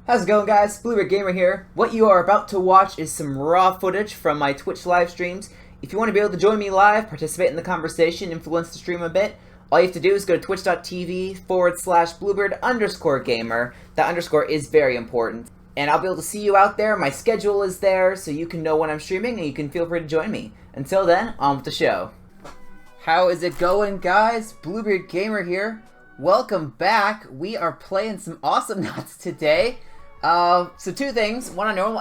How's it going, guys? Blueberry Gamer here. What you are about to watch is some raw footage from my Twitch live streams. If you want to be able to join me live, participate in the conversation, influence the stream a bit, all you have to do is go to twitch.tv/bluebird_gamer. That underscore is very important. And I'll be able to see you out there. My schedule is there, so you can know when I'm streaming, and you can feel free to join me. Until then, on with the show. How is it going, guys? Bluebeard Gamer here. Welcome back. We are playing some Awesomenauts today. So two things. One, I know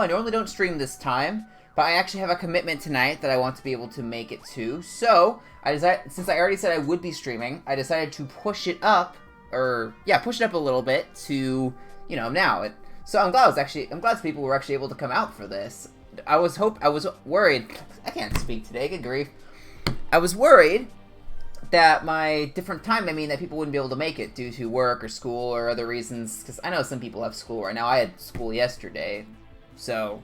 I normally don't stream this time, but I actually have a commitment tonight that I want to be able to make it to. So, since I already said I would be streaming, I decided to push it up, push it up a little bit to, now. So I'm glad people were actually able to come out for this. I was worried. I can't speak today, good grief. I was worried that my different time, that people wouldn't be able to make it due to work or school or other reasons, because I know some people have school right now. I had school yesterday, so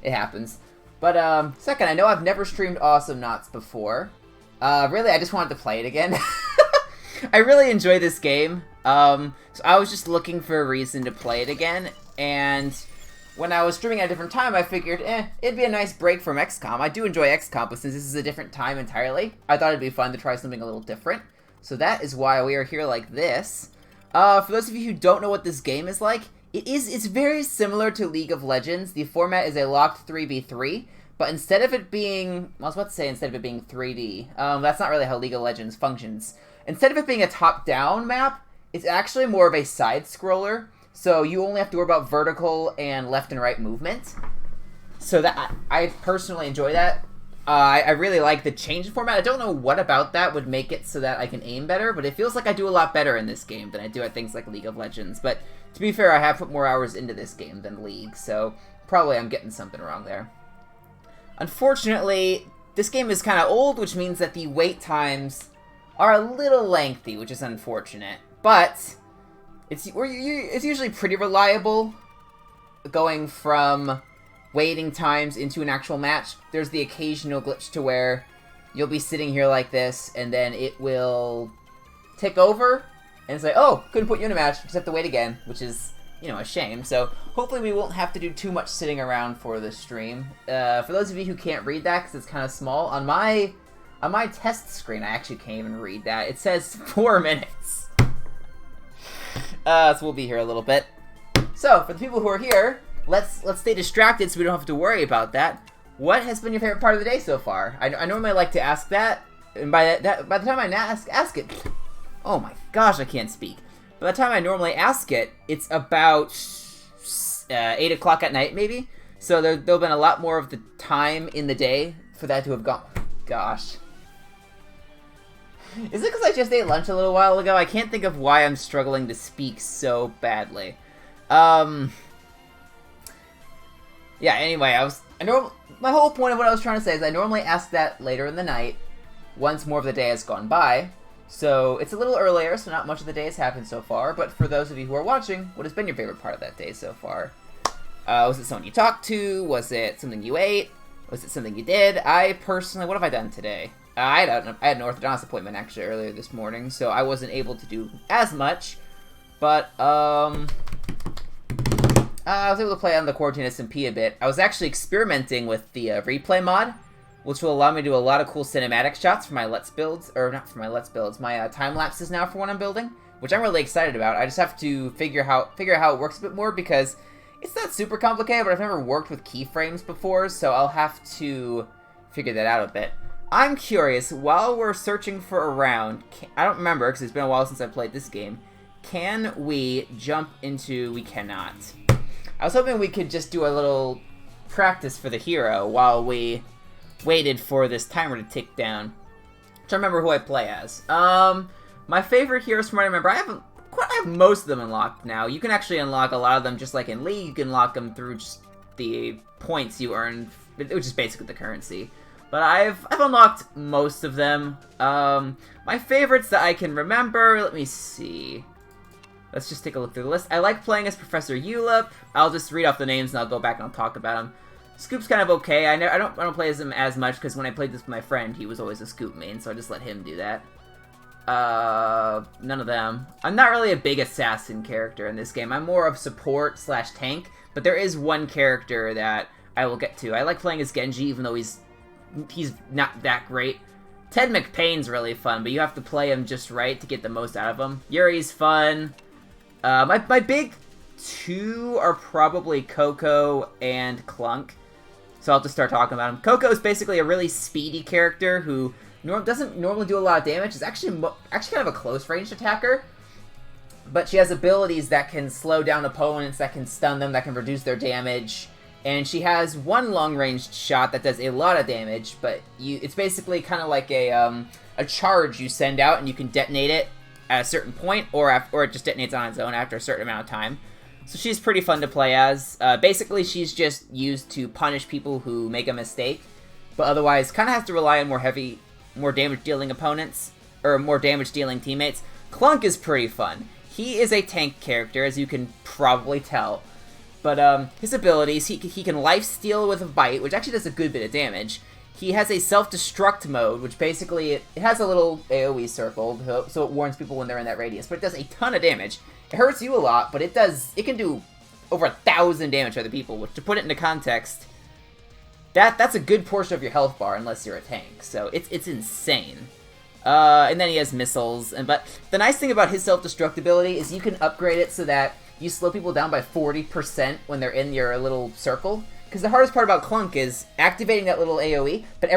it happens. But, second, I know I've never streamed Awesomenauts before. Really, I just wanted to play it again. I really enjoy this game, so I was just looking for a reason to play it again, and when I was streaming at a different time, I figured, it'd be a nice break from XCOM. I do enjoy XCOM, but since this is a different time entirely, I thought it'd be fun to try something a little different. So that is why we are here like this. For those of you who don't know what this game is like, it's very similar to League of Legends. The format is a locked 3v3, but instead of it being, I was about to say instead of it being 3D, that's not really how League of Legends functions. Instead of it being a top-down map, it's actually more of a side-scroller. So you only have to worry about vertical and left and right movement. So that I personally enjoy that. I really like the change in format. I don't know what about that would make it so that I can aim better, but it feels like I do a lot better in this game than I do at things like League of Legends. But to be fair, I have put more hours into this game than League, so probably I'm getting something wrong there. Unfortunately, this game is kind of old, which means that the wait times are a little lengthy, which is unfortunate. But it's usually pretty reliable going from waiting times into an actual match. There's the occasional glitch to where you'll be sitting here like this, and then it will tick over and say, oh, couldn't put you in a match, just have to wait again, which is, a shame. So hopefully we won't have to do too much sitting around for the stream. For those of you who can't read that because it's kind of small, on my test screen, I actually can't even read that. It says 4 minutes. So we'll be here a little bit. So, for the people who are here, let's stay distracted so we don't have to worry about that. What has been your favorite part of the day so far? I normally like to ask that, and by the time I ask it, oh my gosh, I can't speak. By the time I normally ask it, it's about 8 o'clock at night, maybe? So there'll have been a lot more of the time in the day for that to have gone. Gosh. Is it because I just ate lunch a little while ago? I can't think of why I'm struggling to speak so badly. Yeah, anyway, my whole point of what I was trying to say is I normally ask that later in the night, once more of the day has gone by. So, it's a little earlier, so not much of the day has happened so far, but for those of you who are watching, what has been your favorite part of that day so far? Was it someone you talked to? Was it something you ate? Was it something you did? I personally, what have I done today? I had an orthodontist appointment actually earlier this morning, so I wasn't able to do as much, but I was able to play on the Quarantine SMP a bit. I was actually experimenting with the replay mod, which will allow me to do a lot of cool cinematic shots for my Let's Builds, or not for my Let's Builds, my time lapses now for when I'm building, which I'm really excited about. I just have to figure out how it works a bit more because it's not super complicated, but I've never worked with keyframes before, so I'll have to figure that out a bit. I'm curious, while we're searching for a round, I don't remember because it's been a while since I played this game, can we jump into... We cannot. I was hoping we could just do a little practice for the hero while we waited for this timer to tick down. I'm trying to remember who I play as. My favorite heroes from what I remember, I have most of them unlocked now. You can actually unlock a lot of them just like in League. You can unlock them through just the points you earn, which is basically the currency. But I've unlocked most of them. My favorites that I can remember, let me see. Let's just take a look through the list. I like playing as Professor Ulip. I'll just read off the names and I'll go back and I'll talk about them. Scoop's kind of okay. I don't play as him as much because when I played this with my friend, he was always a Scoop main, so I just let him do that. None of them. I'm not really a big assassin character in this game. I'm more of support slash tank, but there is one character that I will get to. I like playing as Genji, even though he's not that great. Ted McPain's really fun, but you have to play him just right to get the most out of him. Yuri's fun. My big two are probably Coco and Clunk. So I'll just start talking about him. Coco is basically a really speedy character who doesn't normally do a lot of damage. Is actually kind of a close-range attacker. But she has abilities that can slow down opponents, that can stun them, that can reduce their damage. And she has one long-range shot that does a lot of damage, but it's basically kind of like a charge you send out, and you can detonate it at a certain point, or it just detonates on its own after a certain amount of time. So she's pretty fun to play as. Basically, she's just used to punish people who make a mistake, but otherwise kind of has to rely on more damage-dealing opponents, or more damage-dealing teammates. Clunk is pretty fun. He is a tank character, as you can probably tell. But his abilities, he can lifesteal with a bite, which actually does a good bit of damage. He has a self-destruct mode, which basically, it has a little AoE circle, so it warns people when they're in that radius, but it does a ton of damage. It hurts you a lot, but it can do over 1,000 damage to other people, which, to put it into context, that's a good portion of your health bar, unless you're a tank, so it's insane. And then he has missiles, but the nice thing about his self-destruct ability is you can upgrade it so that you slow people down by 40% when they're in your little circle. Because the hardest part about Clunk is activating that little AoE, but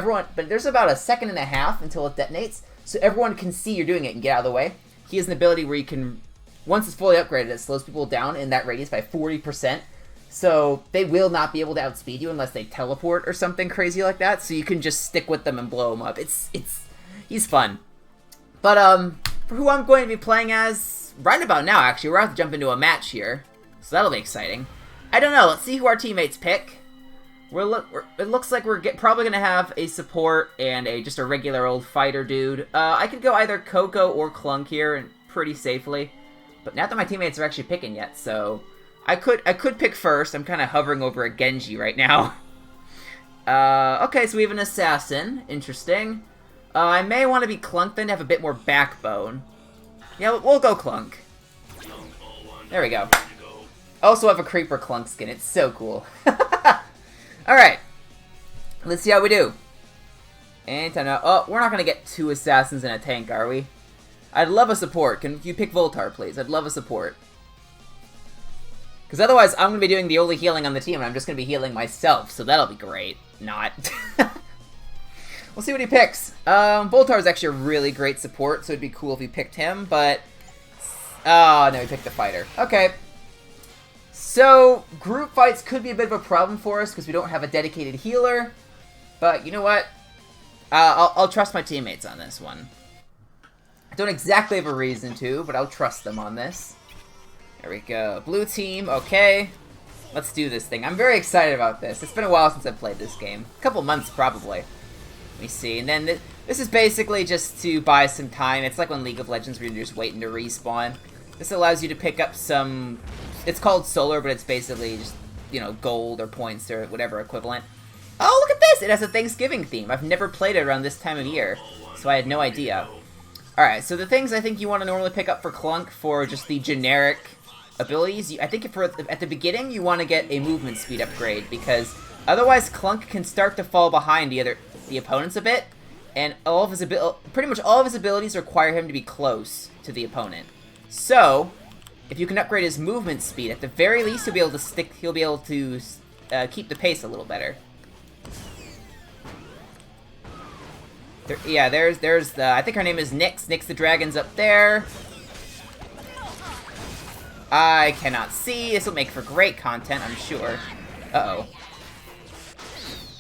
there's about a second and a half until it detonates, so everyone can see you're doing it and get out of the way. He has an ability where you can, once it's fully upgraded, it slows people down in that radius by 40%, so they will not be able to outspeed you unless they teleport or something crazy like that, so you can just stick with them and blow them up. He's fun. But, for who I'm going to be playing as, right about now, actually, we're about to jump into a match here, so that'll be exciting. I don't know, let's see who our teammates pick. It looks like we're probably going to have a support and just a regular old fighter dude. I could go either Coco or Clunk here, and pretty safely. But not that my teammates are actually picking yet, so I could pick first. I'm kind of hovering over a Genji right now. Okay, so we have an assassin. Interesting. I may want to be Clunk then to have a bit more backbone. Yeah, we'll go Clunk. There we go. Also have a Creeper Clunk skin. It's so cool. Alright. Let's see how we do. And oh, we're not going to get 2 assassins and a tank, are we? I'd love a support. Can you pick Voltar, please? I'd love a support. Because otherwise, I'm going to be doing the only healing on the team, and I'm just going to be healing myself, so that'll be great. Not. We'll see what he picks. Voltar is actually a really great support, so it'd be cool if he picked him, but... Oh, no, he picked the fighter. Okay. So, group fights could be a bit of a problem for us, because we don't have a dedicated healer. But, you know what? I'll trust my teammates on this one. I don't exactly have a reason to, but I'll trust them on this. There we go. Blue team, okay. Let's do this thing. I'm very excited about this. It's been a while since I've played this game. A couple months, probably. Let me see. And then this is basically just to buy some time. It's like when League of Legends where you're just waiting to respawn. This allows you to pick up some... It's called solar, but it's basically just, you know, gold or points or whatever equivalent. Oh, look at this! It has a Thanksgiving theme. I've never played it around this time of year, so I had no idea. Alright, so the things I think you want to normally pick up for Clunk for just the generic abilities, I think at the beginning you want to get a movement speed upgrade, because otherwise Clunk can start to fall behind the opponents a bit, and pretty much all of his abilities require him to be close to the opponent. So, if you can upgrade his movement speed, at the very least he'll be able to keep the pace a little better. There's I think her name is Nyx. Nyx the dragon's up there. I cannot see. This will make for great content, I'm sure. Uh-oh.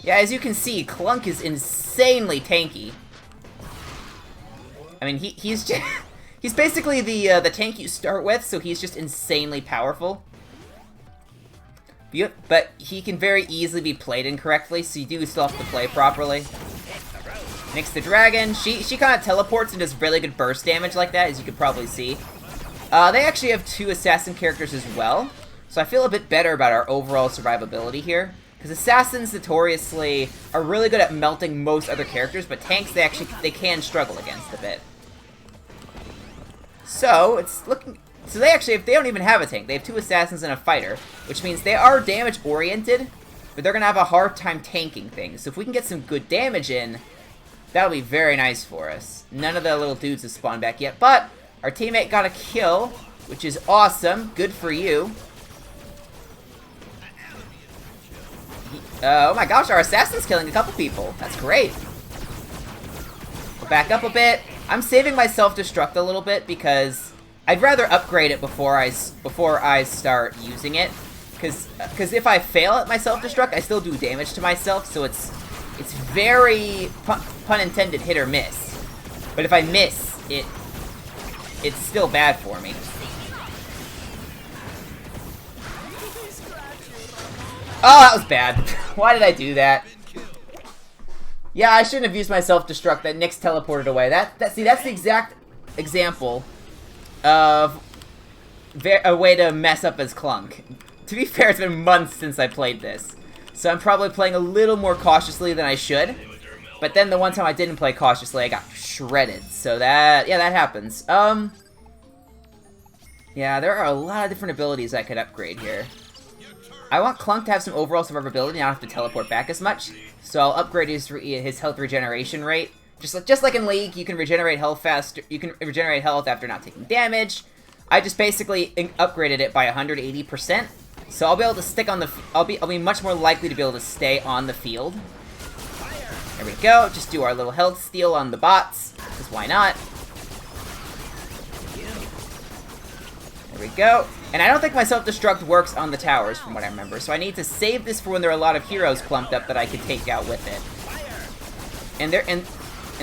Yeah, as you can see, Clunk is insanely tanky. I mean, he's just... He's basically the tank you start with, so he's just insanely powerful. But he can very easily be played incorrectly, so you do still have to play properly. Nyx the dragon, she kind of teleports and does really good burst damage like that, as you could probably see. They actually have 2 assassin characters as well, so I feel a bit better about our overall survivability here. Because assassins notoriously are really good at melting most other characters, but tanks they can struggle against a bit. So, it's looking... So they actually, if they don't even have a tank, they have 2 assassins and a fighter, which means they are damage-oriented, but they're going to have a hard time tanking things. So if we can get some good damage in, that'll be very nice for us. None of the little dudes have spawned back yet, but our teammate got a kill, which is awesome. Good for you. Oh my gosh, our assassin's killing a couple people. That's great. We'll back up a bit. I'm saving my self-destruct a little bit because I'd rather upgrade it before I start using it. Because if I fail at my self-destruct, I still do damage to myself, so it's very, pun intended, hit or miss. But if I miss, it's still bad for me. Oh, that was bad. Why did I do that? Yeah, I shouldn't have used my self-destruct. That Nyx teleported away. See, that's the exact example of a way to mess up as Clunk. To be fair, it's been months since I played this, so I'm probably playing a little more cautiously than I should. But then the one time I didn't play cautiously, I got shredded. So that happens. Yeah, there are a lot of different abilities I could upgrade here. I want Clunk to have some overall survivability and not have to teleport back as much. So I'll upgrade his health regeneration rate. Just like in League, you can regenerate health faster. You can regenerate health after not taking damage. I just basically upgraded it by 180%. So I'll be able to stick on the. I'll be much more likely to be able to stay on the field. There we go. Just do our little health steal on the bots, because why not? There we go. And I don't think my self-destruct works on the towers, from what I remember. So I need to save this for when there are a lot of heroes clumped up that I can take out with it. And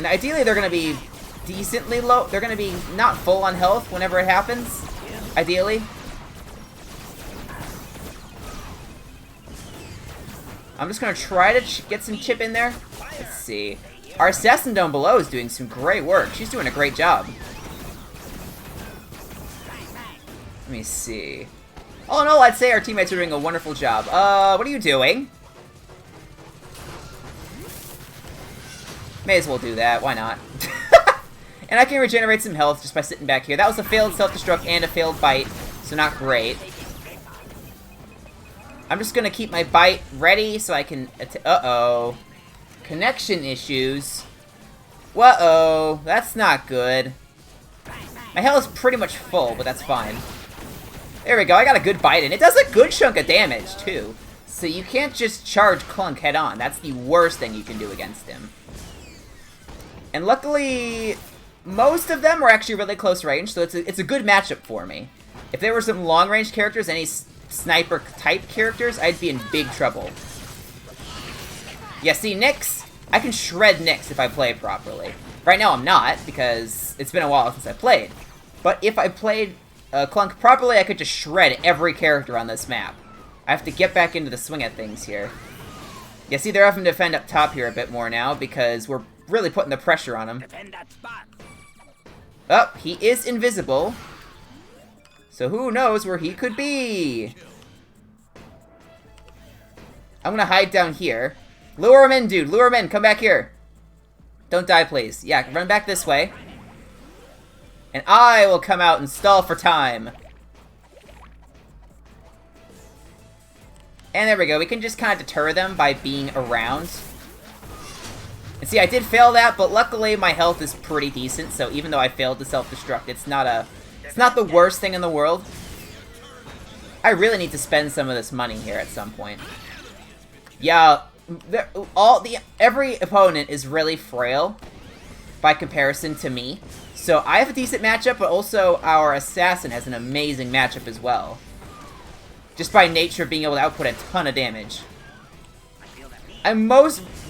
ideally they're going to be decently low. They're going to be not full on health whenever it happens. Ideally. I'm just going to try to get some chip in there. Let's see. Our assassin down below is doing some great work. She's doing a great job. Let me see. All in all, I'd say our teammates are doing a wonderful job. What are you doing? May as well do that. Why not? And I can regenerate some health just by sitting back here. That was a failed self-destruct and a failed bite, so not great. I'm just gonna keep my bite ready so I can... Uh-oh. Connection issues. Whoa-oh. That's not good. My health is pretty much full, but that's fine. There we go, I got a good bite in. It does a good chunk of damage, too. So you can't just charge Clunk head-on. That's the worst thing you can do against him. And luckily, most of them are actually really close range, so it's a good matchup for me. If there were some long-range characters, any sniper-type characters, I'd be in big trouble. Yeah, see, Nyx? I can shred Nyx if I play properly. Right now I'm not, because it's been a while since I played. But if I played Clunk properly, I could just shred every character on this map. I have to get back into the swing of things here. Yeah, see, they're having to defend up top here a bit more now, because we're really putting the pressure on him. Oh, he is invisible. So who knows where he could be? I'm gonna hide down here. Lure him in, dude. Lure him in. Come back here. Don't die, please. Yeah, run back this way. And I will come out and stall for time. And there we go. We can just kind of deter them by being around. And see, I did fail that, but luckily my health is pretty decent, so even though I failed to self-destruct, it's not the worst thing in the world. I really need to spend some of this money here at some point. Yeah, every opponent is really frail by comparison to me. So I have a decent matchup, but also our assassin has an amazing matchup as well. Just by nature of being able to output a ton of damage.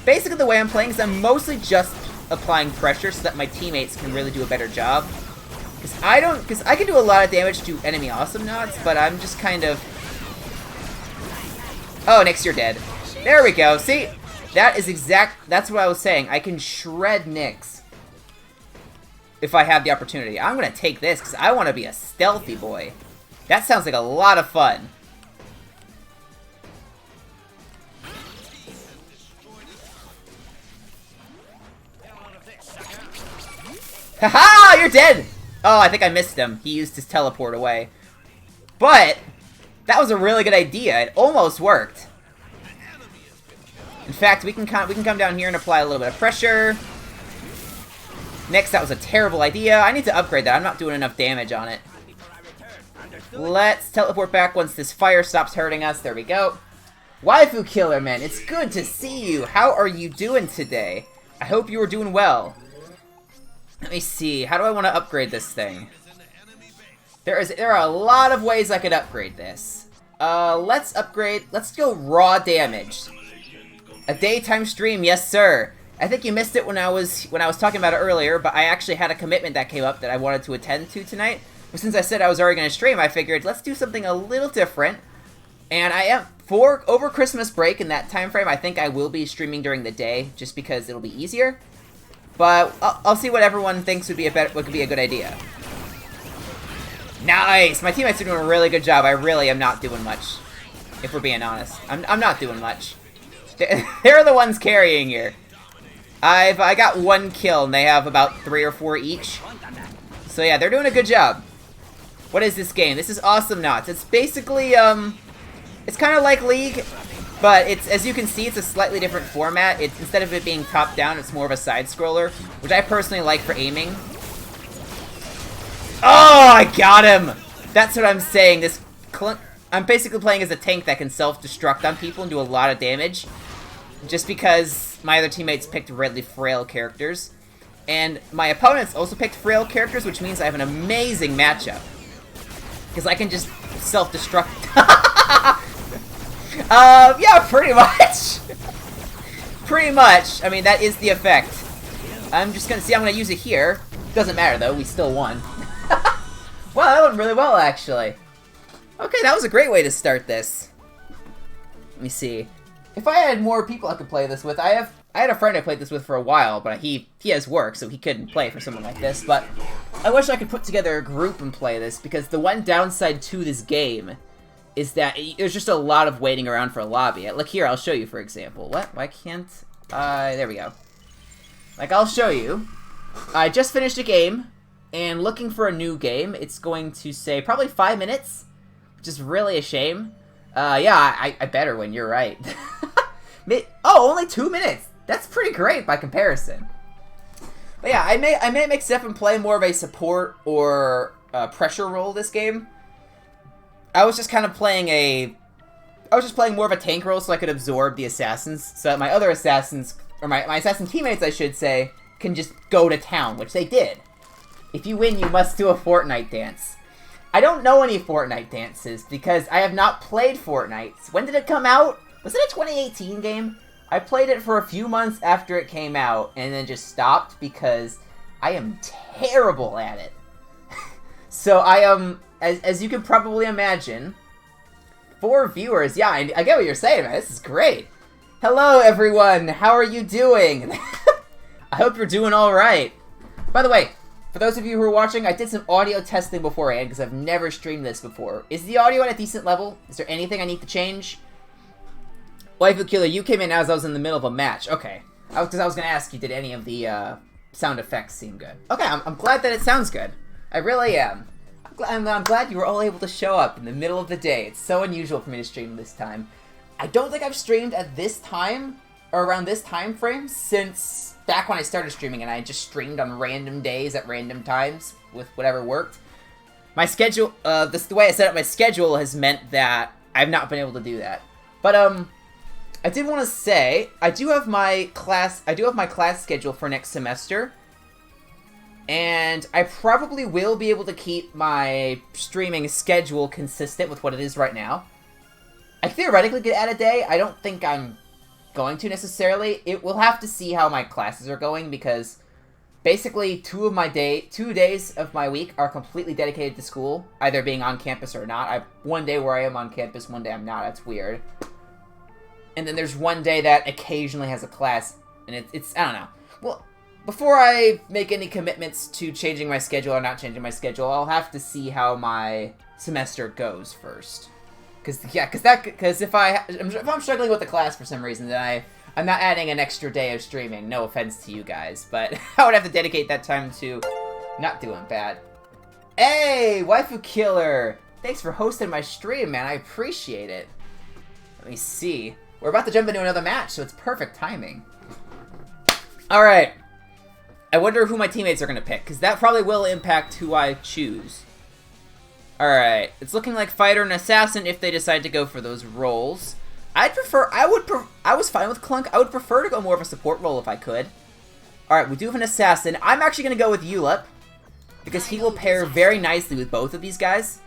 Basically the way I'm playing is I'm mostly just applying pressure so that my teammates can really do a better job. Because I can do a lot of damage to enemy Awesomenauts, but I'm just kind of... Oh, Nyx, you're dead. There we go. See? That's what I was saying. I can shred Nyx if I have the opportunity. I'm going to take this because I want to be a stealthy boy. That sounds like a lot of fun. Haha! You're dead! Oh, I think I missed him. He used his teleport away. But that was a really good idea. It almost worked. In fact, we can come down here and apply a little bit of pressure. Next, that was a terrible idea. I need to upgrade that. I'm not doing enough damage on it. Let's teleport back once this fire stops hurting us. There we go. Waifu Killer Man, it's good to see you. How are you doing today? I hope you are doing well. Let me see. How do I want to upgrade this thing? There are a lot of ways I could upgrade this. Let's upgrade. Let's go raw damage. A daytime stream, yes sir. I think you missed it when I was talking about it earlier, but I actually had a commitment that came up that I wanted to attend to tonight. But since I said I was already going to stream, I figured let's do something a little different. And I am over Christmas break in that time frame. I think I will be streaming during the day just because it'll be easier. But I'll see what everyone thinks would be a good idea. Nice! My teammates are doing a really good job. I really am not doing much, if we're being honest. I'm not doing much. They're the ones carrying here. I got 1 kill, and they have about 3 or 4 each. So yeah, they're doing a good job. What is this game? This is Awesomenauts. It's basically, it's kind of like League, but it's, as you can see, it's a slightly different format. It's, instead of it being top-down, it's more of a side-scroller, which I personally like for aiming. Oh, I got him! That's what I'm saying. I'm basically playing as a tank that can self-destruct on people and do a lot of damage, just because my other teammates picked really frail characters. And my opponents also picked frail characters, which means I have an amazing matchup. Because I can just self-destruct. Yeah, pretty much. Pretty much. I mean, that is the effect. I'm just gonna see, I'm gonna use it here. Doesn't matter, though. We still won. Wow, that went really well, actually. Okay, that was a great way to start this. Let me see. If I had more people I could play this with, I had a friend I played this with for a while, but he has work, so he couldn't play for something like this. But I wish I could put together a group and play this, because the one downside to this game is that there's just a lot of waiting around for a lobby. Look here, I'll show you, for example. What? Why can't... there we go. Like, I'll show you. I just finished a game, and looking for a new game, it's going to say probably 5 minutes, which is really a shame. Yeah, I better win, you're right. Oh, only 2 minutes! That's pretty great by comparison. But yeah, I may mix it up and play more of a support or pressure role this game. I was just kind of playing more of a tank role so I could absorb the assassins, so that my other assassins, or my assassin teammates, I should say, can just go to town, which they did. If you win, you must do a Fortnite dance. I don't know any Fortnite dances, because I have not played Fortnite. When did it come out? Was it a 2018 game? I played it for a few months after it came out, and then just stopped, because I am terrible at it. So I am, as you can probably imagine, for viewers, yeah, I get what you're saying, man. This is great. Hello, everyone. How are you doing? I hope you're doing all right. By the way, for those of you who are watching, I did some audio testing beforehand because I've never streamed this before. Is the audio at a decent level? Is there anything I need to change? Waifu Killer, you came in as I was in the middle of a match. Okay. Because I was going to ask you, did any of the sound effects seem good? Okay, I'm glad that it sounds good. I really am. I'm glad you were all able to show up in the middle of the day. It's so unusual for me to stream this time. I don't think I've streamed at this time, or around this time frame, since back when I started streaming, and I just streamed on random days at random times with whatever worked. My schedule, the way I set up my schedule has meant that I've not been able to do that. But, I did want to say, I do have my class schedule for next semester, and I probably will be able to keep my streaming schedule consistent with what it is right now. I theoretically could add a day. I don't think I'm going to necessarily. We'll have to see how my classes are going, because basically 2 days of my week are completely dedicated to school, either being on campus or not. I have 1 day where I am on campus, 1 day I'm not. That's weird. And then there's 1 day that occasionally has a class, and it's I don't know. Well, before I make any commitments to changing my schedule or not changing my schedule, I'll have to see how my semester goes first. Because if I'm struggling with the class for some reason, then I'm not adding an extra day of streaming. No offense to you guys, but I would have to dedicate that time to not doing bad. Hey, Waifu Killer! Thanks for hosting my stream, man. I appreciate it. Let me see. We're about to jump into another match, so it's perfect timing. Alright. I wonder who my teammates are going to pick, because that probably will impact who I choose. Alright. It's looking like fighter and assassin if they decide to go for those roles. I was fine with Clunk. I would prefer to go more of a support role if I could. Alright, we do have an assassin. I'm actually going to go with Ulep, because he will pair very nicely with both of these guys.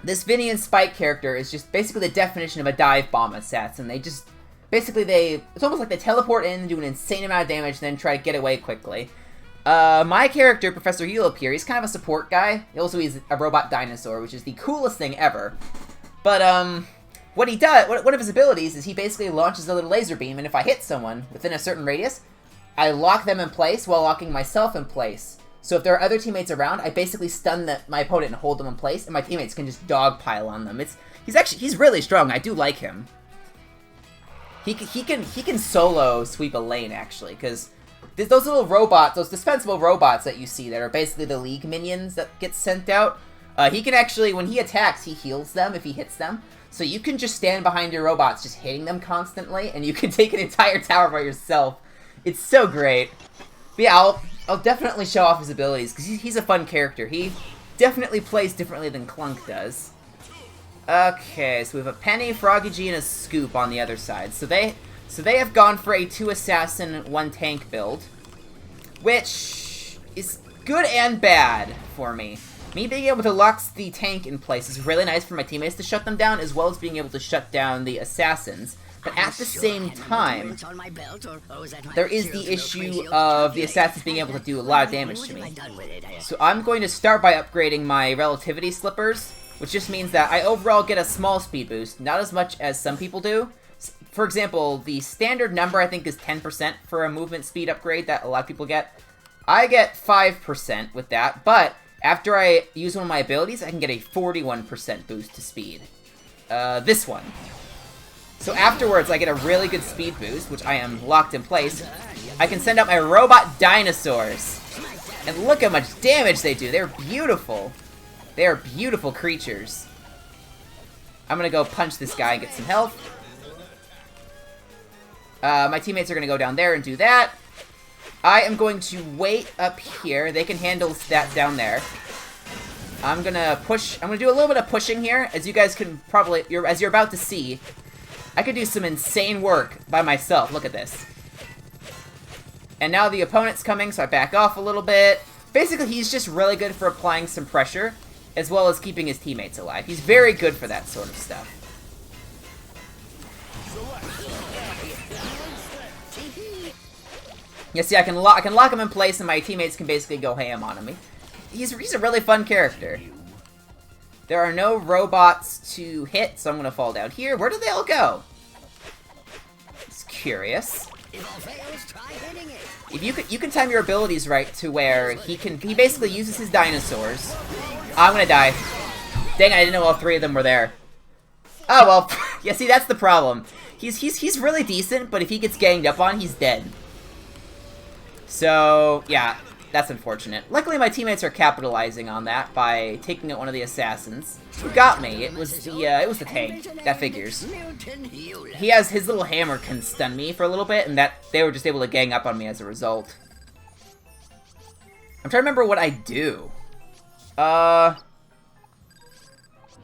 This Vinny and Spike character is just basically the definition of a dive bomb assassin. They just, basically it's almost like they teleport in, do an insane amount of damage, and then try to get away quickly. My character, Professor Ulep here, he's kind of a support guy. Also, he's a robot dinosaur, which is the coolest thing ever. But, what he does, one of his abilities is he basically launches a little laser beam, and if I hit someone within a certain radius, I lock them in place while locking myself in place. So if there are other teammates around, I basically stun my opponent and hold them in place, and my teammates can just dogpile on them. He's really strong. I do like him. He can solo sweep a lane, actually, because those little robots, those dispensable robots that you see that are basically the League minions that get sent out, he can actually, when he attacks, he heals them if he hits them. So you can just stand behind your robots, just hitting them constantly, and you can take an entire tower by yourself. It's so great. But yeah, I'll definitely show off his abilities, because he's a fun character. He definitely plays differently than Clunk does. Okay, so we have a Penny, Froggy G, and a Scoop on the other side. So they have gone for a 2 assassin, 1 tank build, which is good and bad for me. Me being able to lock the tank in place is really nice for my teammates to shut them down, as well as being able to shut down the assassins. But at the same time, there is the issue of the assassins being able to do a lot of damage to me. So I'm going to start by upgrading my relativity slippers, which just means that I overall get a small speed boost, not as much as some people do. For example, the standard number I think is 10% for a movement speed upgrade that a lot of people get. I get 5% with that, but after I use one of my abilities, I can get a 41% boost to speed. This one. So afterwards, I get a really good speed boost, which I am locked in place. I can send out my robot dinosaurs. And look how much damage they do. They're beautiful. They are beautiful creatures. I'm gonna go punch this guy and get some health. My teammates are gonna go down there and do that. I am going to wait up here. They can handle that down there. I'm gonna push. I'm gonna do a little bit of pushing here, as you guys can probably, as you're about to see. I could do some insane work by myself. Look at this. And now the opponent's coming, so I back off a little bit. Basically, he's just really good for applying some pressure, as well as keeping his teammates alive. He's very good for that sort of stuff. Yeah, see, I can lock him in place, and my teammates can basically go ham on him. He's a really fun character. There are no robots to hit, so I'm gonna fall down here. Where did they all go? It's curious. If you can time your abilities right to where he basically uses his dinosaurs. I'm gonna die. Dang, I didn't know all 3 of them were there. Oh well, yeah. See, that's the problem. He's really decent, but if he gets ganged up on, he's dead. So yeah. That's unfortunate. Luckily, my teammates are capitalizing on that by taking out one of the assassins. Who got me? It was the tank. That figures. He has his little hammer can stun me for a little bit, and that they were just able to gang up on me as a result. I'm trying to remember what I do. I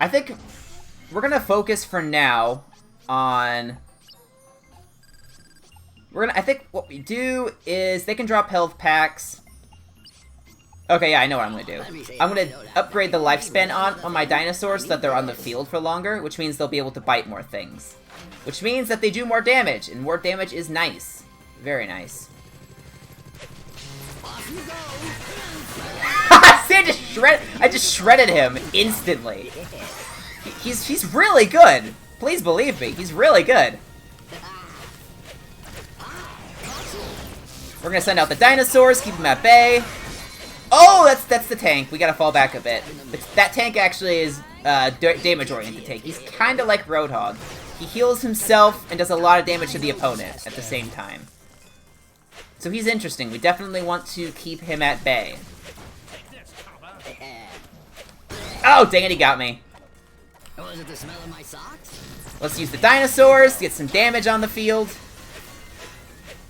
think we're gonna focus for now on. I think what we do is they can drop health packs. Okay, yeah, I know what I'm gonna do. I'm gonna upgrade the lifespan on my dinosaurs so that they're on the field for longer, which means they'll be able to bite more things. Which means that they do more damage, and more damage is nice. Very nice. See, I just shredded him instantly. He's really good. Please believe me, he's really good. We're gonna send out the dinosaurs, keep them at bay. Oh, that's the tank. We gotta fall back a bit. That tank actually is damage-oriented tank. He's kind of like Roadhog. He heals himself and does a lot of damage to the opponent at the same time. So he's interesting. We definitely want to keep him at bay. Oh, dang it, he got me. Was it the smell of my socks? Let's use the dinosaurs to get some damage on the field.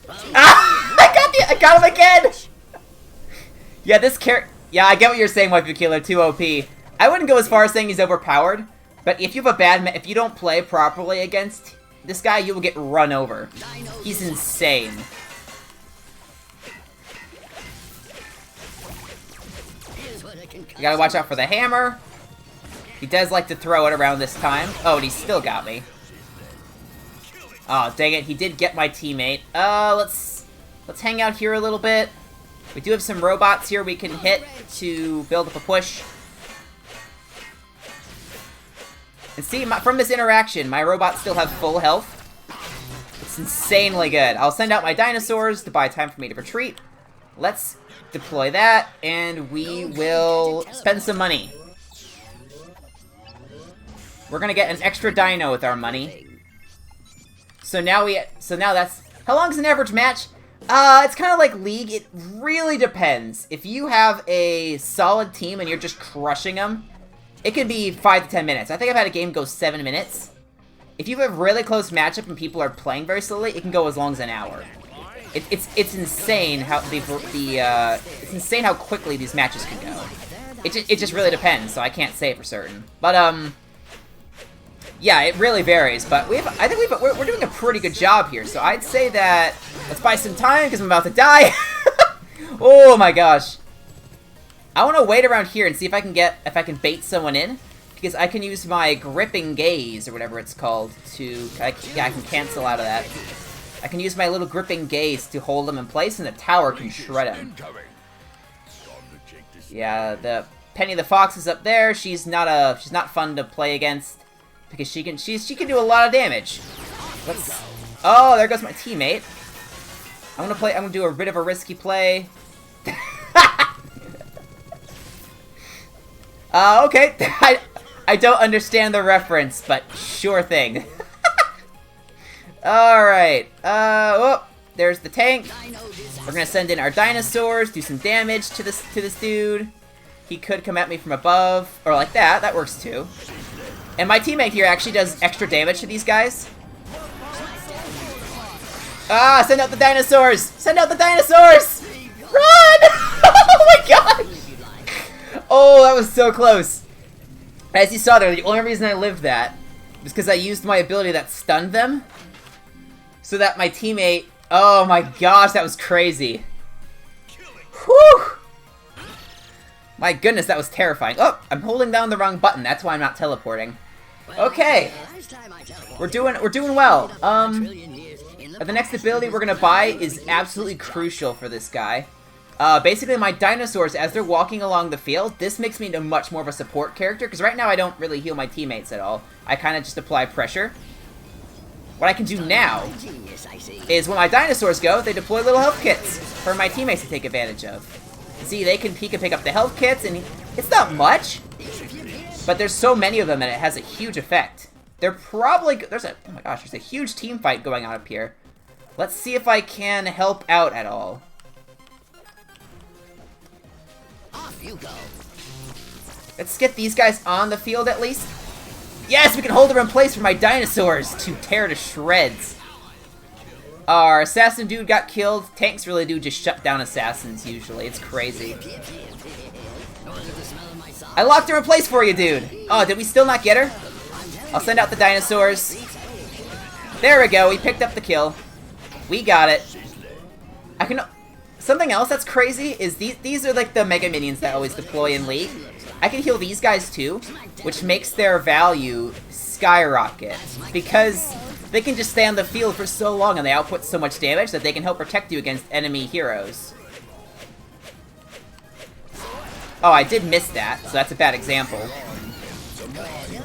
Ah! I got him again! Yeah, this character... Yeah, I get what you're saying, Waifu Killer, too OP. I wouldn't go as far as saying he's overpowered, but if you have a bad... If you don't play properly against this guy, you will get run over. He's insane. You gotta watch out for the hammer. He does like to throw it around this time. Oh, and he still got me. Oh, dang it. He did get my teammate. Let's hang out here a little bit. We do have some robots here we can hit to build up a push. And see, from this interaction, my robots still have full health. It's insanely good. I'll send out my dinosaurs to buy time for me to retreat. Let's deploy that, and we will spend some money. We're gonna get an extra dino with our money. So now that's... How long is an average match? It's kind of like League. It really depends. If you have a solid team and you're just crushing them, it could be 5 to 10 minutes. I think I've had a game go 7 minutes. If you have a really close matchup and people are playing very slowly, it can go as long as an hour. It's insane how it's insane how quickly these matches can go. It just really depends, so I can't say for certain. But yeah, it really varies. But I think we're doing a pretty good job here. So I'd say that let's buy some time because I'm about to die. Oh my gosh! I want to wait around here and see if I can bait someone in, because I can use my gripping gaze or whatever it's called to I can cancel out of that. I can use my little gripping gaze to hold him in place, and the tower can shred him. Yeah, the Penny the Fox is up there. She's not fun to play against because she can do a lot of damage. Oh, there goes my teammate. I'm gonna do a bit of a risky play. Okay. I don't understand the reference, but sure thing. Alright, oh, there's the tank. We're gonna send in our dinosaurs, do some damage to this dude. He could come at me from above, or like that. That works too. And my teammate here actually does extra damage to these guys. Ah, send out the dinosaurs! Send out the dinosaurs! Run! Oh my god! Oh, that was so close. As you saw there, the only reason I lived that was because I used my ability that stunned them. So that my teammate... Oh my gosh, that was crazy. Whew! My goodness, that was terrifying. Oh, I'm holding down the wrong button. That's why I'm not teleporting. Okay. We're doing well. The next ability we're gonna buy is absolutely crucial for this guy. Basically, my dinosaurs, as they're walking along the field, this makes me into much more of a support character, because right now I don't really heal my teammates at all. I kind of just apply pressure. What I can do now is when my dinosaurs go, they deploy little health kits for my teammates to take advantage of. See, he can pick up the health kits, and it's not much, but there's so many of them that it has a huge effect. They're probably... oh my gosh, there's a huge team fight going on up here. Let's see if I can help out at all. Off you go. Let's get these guys on the field at least. Yes, we can hold them in place for my dinosaurs to tear to shreds. Our assassin dude got killed. Tanks really do just shut down assassins usually. It's crazy. I locked her in place for you, dude. Oh, did we still not get her? I'll send out the dinosaurs. There we go. We picked up the kill. We got it. Something else that's crazy is these are like the mega minions that always deploy in League. I can heal these guys too, which makes their value skyrocket, because they can just stay on the field for so long and they output so much damage that they can help protect you against enemy heroes. Oh, I did miss that, so that's a bad example.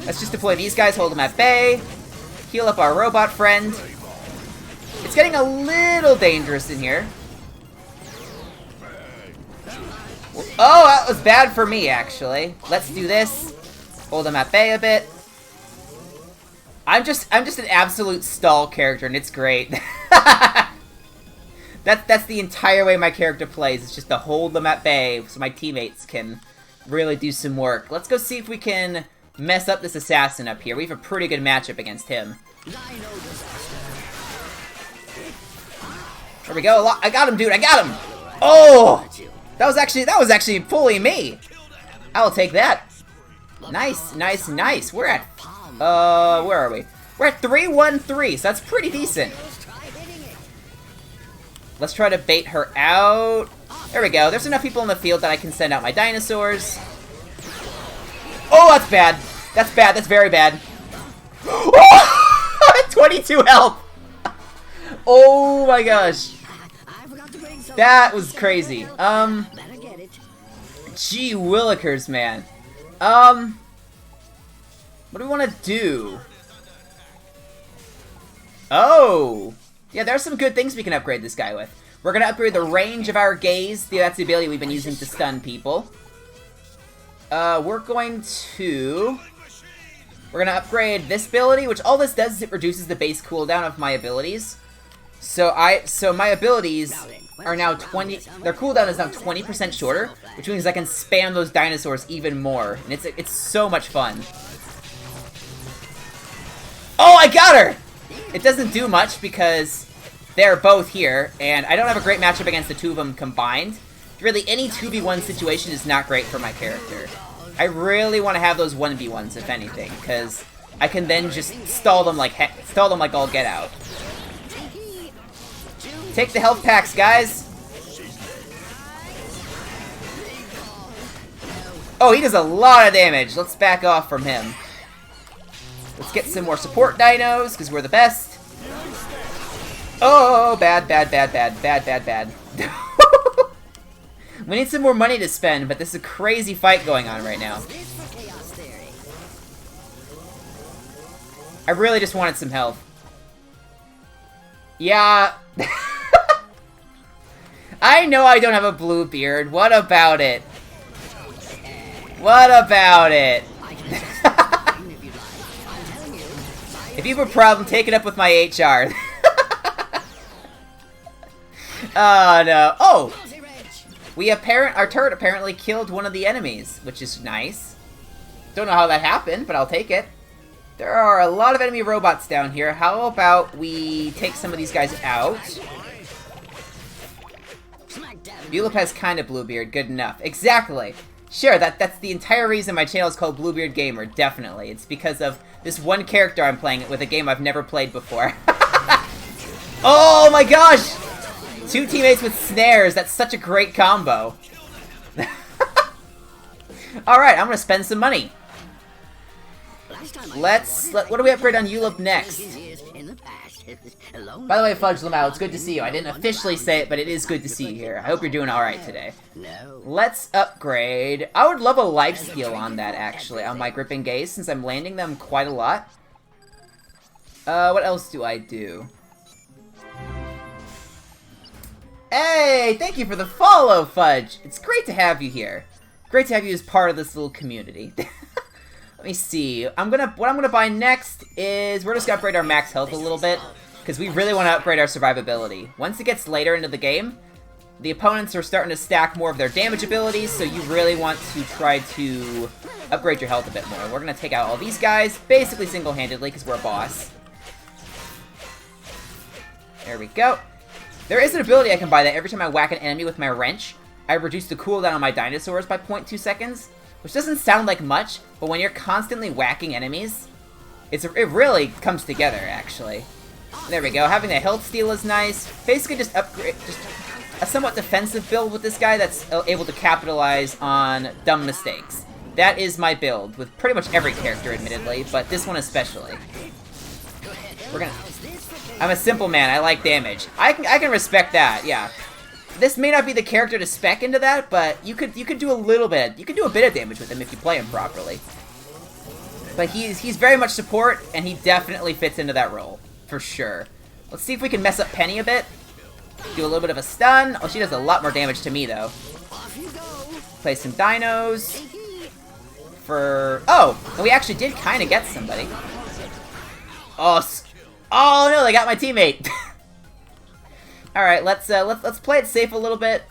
Let's just deploy these guys, hold them at bay, heal up our robot friend. It's getting a little dangerous in here. Oh, that was bad for me, actually. Let's do this. Hold him at bay a bit. I'm just an absolute stall character, and it's great. That's the entire way my character plays. It's just to hold them at bay so my teammates can really do some work. Let's go see if we can mess up this assassin up here. We have a pretty good matchup against him. There we go. I got him, dude. I got him. Oh! That was actually fully me. I will take that. Nice, nice, nice. We're at, where are we? We're at 3-1-3, so that's pretty decent. Let's try to bait her out. There we go. There's enough people in the field that I can send out my dinosaurs. Oh, that's bad. That's bad. That's very bad. 22 health. Oh my gosh. That was crazy. Gee willikers, man. What do we want to do? Oh! Yeah, there's some good things we can upgrade this guy with. We're gonna upgrade the range of our gaze. That's the ability we've been using to stun people. We're gonna upgrade this ability, which all this does is it reduces the base cooldown of my abilities. So my abilities are now their cooldown is now 20% shorter, which means I can spam those dinosaurs even more, and it's so much fun. Oh, I got her! It doesn't do much because they're both here, and I don't have a great matchup against the two of them combined. Really, any 2v1 situation is not great for my character. I really want to have those 1v1s, if anything, because I can then just stall them like all get out. Take the health packs, guys! Oh, he does a lot of damage. Let's back off from him. Let's get some more support dinos, because we're the best. Oh, bad, bad, bad, bad, bad, bad, bad. We need some more money to spend, but this is a crazy fight going on right now. I really just wanted some health. Yeah. I know I don't have a blue beard. What about it? What about it? If you have a problem, take it up with my HR. Oh, no. Oh! Our turret apparently killed one of the enemies, which is nice. Don't know how that happened, but I'll take it. There are a lot of enemy robots down here. How about we take some of these guys out? Bulip has kind of Bluebeard. Good enough. Exactly. Sure, that's the entire reason my channel is called Bluebeard Gamer. Definitely. It's because of this one character I'm playing with a game I've never played before. Oh my gosh! 2 teammates with snares. That's such a great combo. Alright, I'm gonna spend some money. What do we upgrade on Ulip next? By the way, Fudge Lamau, it's good to see you. I didn't officially say it, but it is good to see you here. I hope you're doing alright today. Let's upgrade. I would love a lifesteal on that, actually, on my Gripping Gaze, since I'm landing them quite a lot. What else do I do? Hey, thank you for the follow, Fudge. It's great to have you here. Great to have you as part of this little community. Let me see. What I'm gonna buy next is we're just gonna upgrade our max health a little bit because we really want to upgrade our survivability. Once it gets later into the game, the opponents are starting to stack more of their damage abilities, so you really want to try to upgrade your health a bit more. We're gonna take out all these guys basically single-handedly because we're a boss. There we go. There is an ability I can buy that every time I whack an enemy with my wrench, I reduce the cooldown on my dinosaurs by 0.2 seconds, which doesn't sound like much, but when you're constantly whacking enemies, it really comes together, actually. There we go. Having a health steal is nice. Basically just upgrade, just a somewhat defensive build with this guy that's able to capitalize on dumb mistakes. That is my build, with pretty much every character, admittedly, but this one especially. I'm a simple man, I like damage. I can respect that, yeah. This may not be the character to spec into that, but you could do a little bit. You could do a bit of damage with him if you play him properly. But he's very much support, and he definitely fits into that role, for sure. Let's see if we can mess up Penny a bit. Do a little bit of a stun. Oh, she does a lot more damage to me, though. Play some dinos. Oh, and we actually did kind of get somebody. Oh no, they got my teammate. All right, let's play it safe a little bit.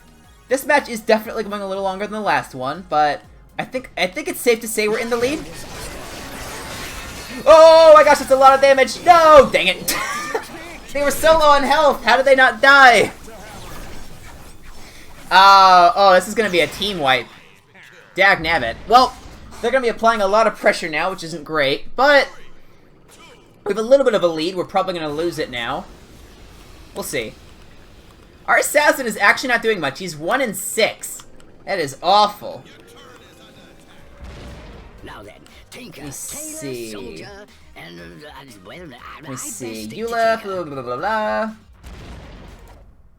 This match is definitely going a little longer than the last one, but I think it's safe to say we're in the lead. Oh my gosh, that's a lot of damage. No, dang it. They were so low on health. How did they not die? Oh, this is gonna be a team wipe. Dag nabbit. Well, they're gonna be applying a lot of pressure now, which isn't great, but we have a little bit of a lead. We're probably gonna lose it now. We'll see. Our assassin is actually not doing much. He's 1 in 6. That is awful. Now then, Tinker, Let me see. soldier, and Let me see. You left, blah, blah, blah, blah.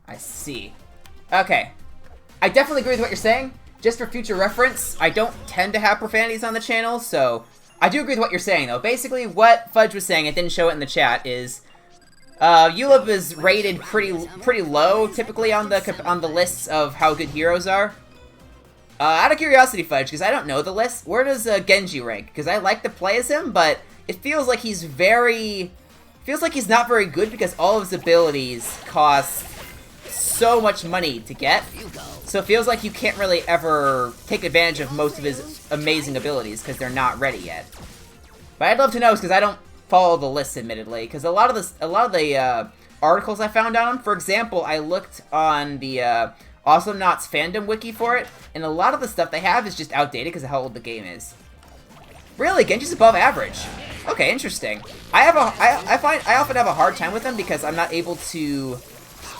I see. Okay. I definitely agree with what you're saying. Just for future reference, I don't tend to have profanities on the channel, so I do agree with what you're saying, though. Basically, what Fudge was saying, it didn't show it in the chat, is Yulip is rated pretty low, typically on the lists of how good heroes are. Out of curiosity, Fudge, because I don't know the list, where does Genji rank? Because I like to play as him, but it feels like he's not very good because all of his abilities cost so much money to get. So it feels like you can't really ever take advantage of most of his amazing abilities because they're not ready yet. But I'd love to know because I don't follow the list, admittedly, because a lot of the articles I found on him. For example, I looked on the Awesomenauts fandom wiki for it, and a lot of the stuff they have is just outdated because of how old the game is. Really, Genji's above average. Okay, interesting. I often have a hard time with him because I'm not able to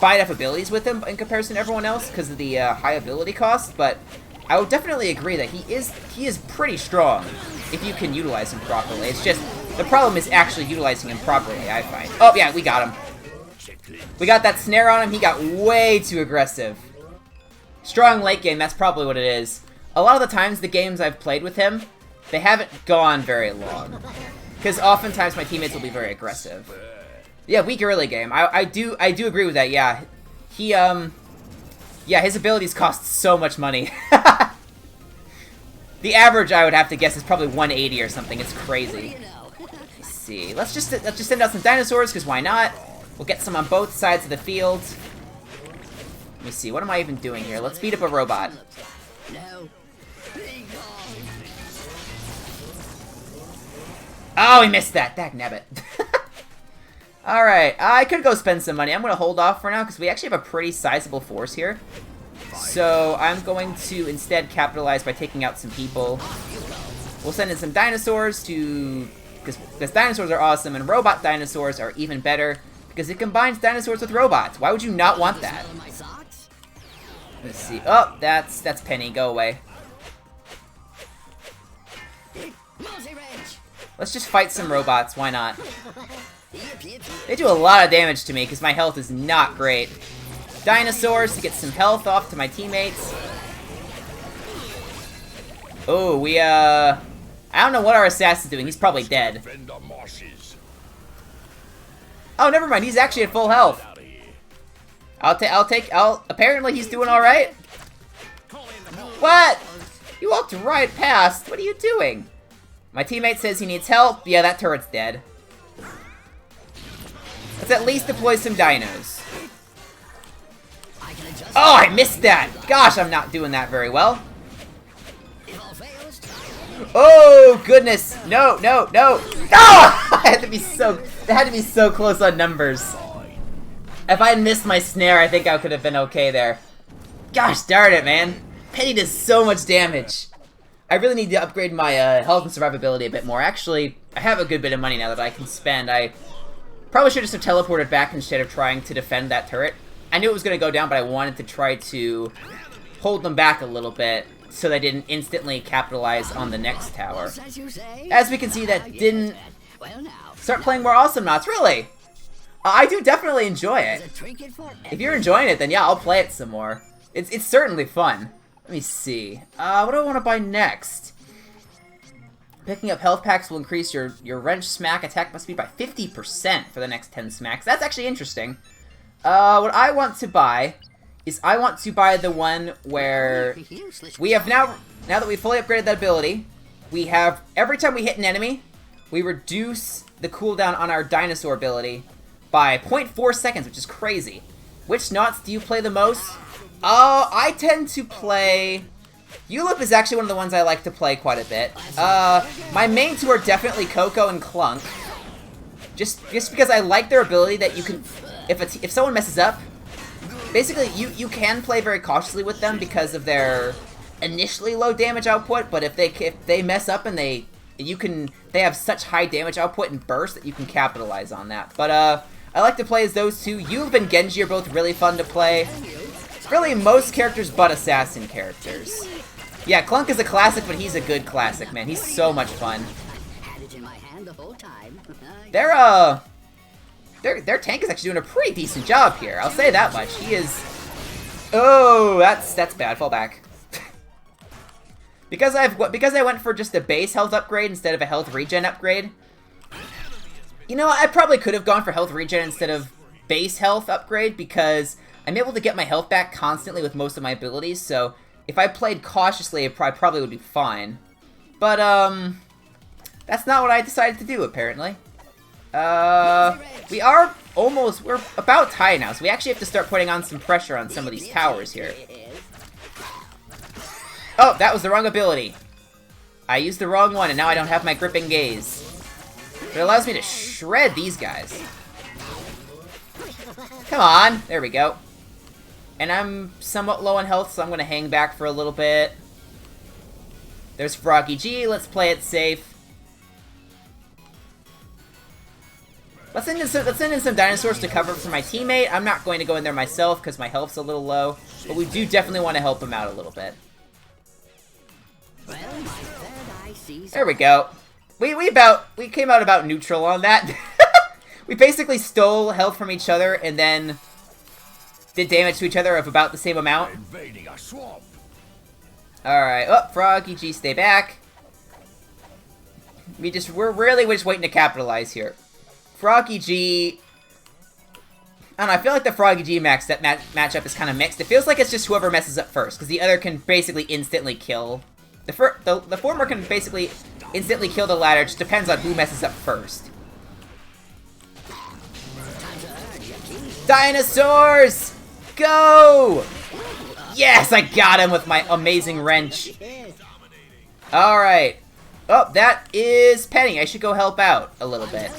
buy enough abilities with him in comparison to everyone else because of the high ability cost. But I would definitely agree that he is pretty strong if you can utilize him properly. It's just the problem is actually utilizing him properly, I find. Oh yeah, we got him. We got that snare on him. He got way too aggressive. Strong late game, that's probably what it is. A lot of the times the games I've played with him, they haven't gone very long. Because oftentimes my teammates will be very aggressive. Yeah, weak early game. I do agree with that, yeah. Yeah, his abilities cost so much money. The average, I would have to guess, is probably 180 or something. It's crazy. Let's see. Let's just send out some dinosaurs, because why not? We'll get some on both sides of the field. Let me see, what am I even doing here? Let's beat up a robot. No. Oh, he missed that. Dagnabbit. Alright, I could go spend some money. I'm going to hold off for now, because we actually have a pretty sizable force here. So, I'm going to instead capitalize by taking out some people. We'll send in some dinosaurs to... Because dinosaurs are awesome, and robot dinosaurs are even better, because it combines dinosaurs with robots. Why would you not want that? Let's see. Oh, that's Penny. Go away. Let's just fight some robots. Why not? They do a lot of damage to me because my health is not great. Dinosaurs to get some health off to my teammates. Oh, I don't know what our assassin's doing. He's probably dead. Oh, never mind. He's actually at full health. Apparently he's doing alright. What? You walked right past. What are you doing? My teammate says he needs help. Yeah, that turret's dead. Let's at least deploy some dinos. Oh, I missed that. Gosh, I'm not doing that very well. Oh, goodness. No, no, no. Oh! That had to be so close on numbers. If I had missed my snare, I think I could have been okay there. Gosh darn it, man. Penny does so much damage. I really need to upgrade my health and survivability a bit more. Actually, I have a good bit of money now that I can spend. I probably should just have teleported back instead of trying to defend that turret. I knew it was going to go down, but I wanted to try to hold them back a little bit so they didn't instantly capitalize on the next tower. As we can see, that didn't... Start playing more Awesomenauts, really? I do definitely enjoy it. If you're enjoying it, then yeah, I'll play it some more. It's certainly fun. Let me see. What do I want to buy next? Picking up health packs will increase your wrench smack attack speed by 50% for the next 10 smacks. That's actually interesting. What I want to buy is I want to buy the one where we have now that we've fully upgraded that ability, we have every time we hit an enemy, we reduce the cooldown on our dinosaur ability by 0.4 seconds, which is crazy. Which knots do you play the most? I tend to play Ulip is actually one of the ones I like to play quite a bit. My main two are definitely Coco and Clunk. Just because I like their ability that you can... If someone messes up, basically you can play very cautiously with them because of their initially low damage output, but if they mess up and they have such high damage output and burst that you can capitalize on that. But I like to play as those two. Ulip and Genji are both really fun to play. Really, most characters but assassin characters. Yeah, Clunk is a classic, but he's a good classic, man. He's so much fun. Their tank is actually doing a pretty decent job here. I'll say that much. He is... Oh, that's bad. Fall back. Because I went for just a base health upgrade instead of a health regen upgrade. You know, I probably could have gone for health regen instead of base health upgrade because I'm able to get my health back constantly with most of my abilities, so if I played cautiously, I probably would be fine. But, that's not what I decided to do, apparently. We're about tied now, so we actually have to start putting on some pressure on some of these towers here. Oh, that was the wrong ability. I used the wrong one, and now I don't have my gripping gaze. But it allows me to shred these guys. Come on, there we go. And I'm somewhat low on health, so I'm going to hang back for a little bit. There's Froggy G, let's play it safe. Let's send in some dinosaurs to cover for my teammate. I'm not going to go in there myself because my health's a little low, but we do definitely want to help him out a little bit. There we go. We came out about neutral on that. We basically stole health from each other and then did damage to each other of about the same amount. Alright, oh, Froggy G, stay back. We're just waiting to capitalize here. Froggy G... I don't know, I feel like the Froggy G matchup is kind of mixed. It feels like it's just whoever messes up first, because the other can basically instantly kill. The former can basically instantly kill the latter, it just depends on who messes up first. Dinosaurs! Go! Yes, I got him with my amazing wrench. Alright. Oh, that is Penny. I should go help out a little bit.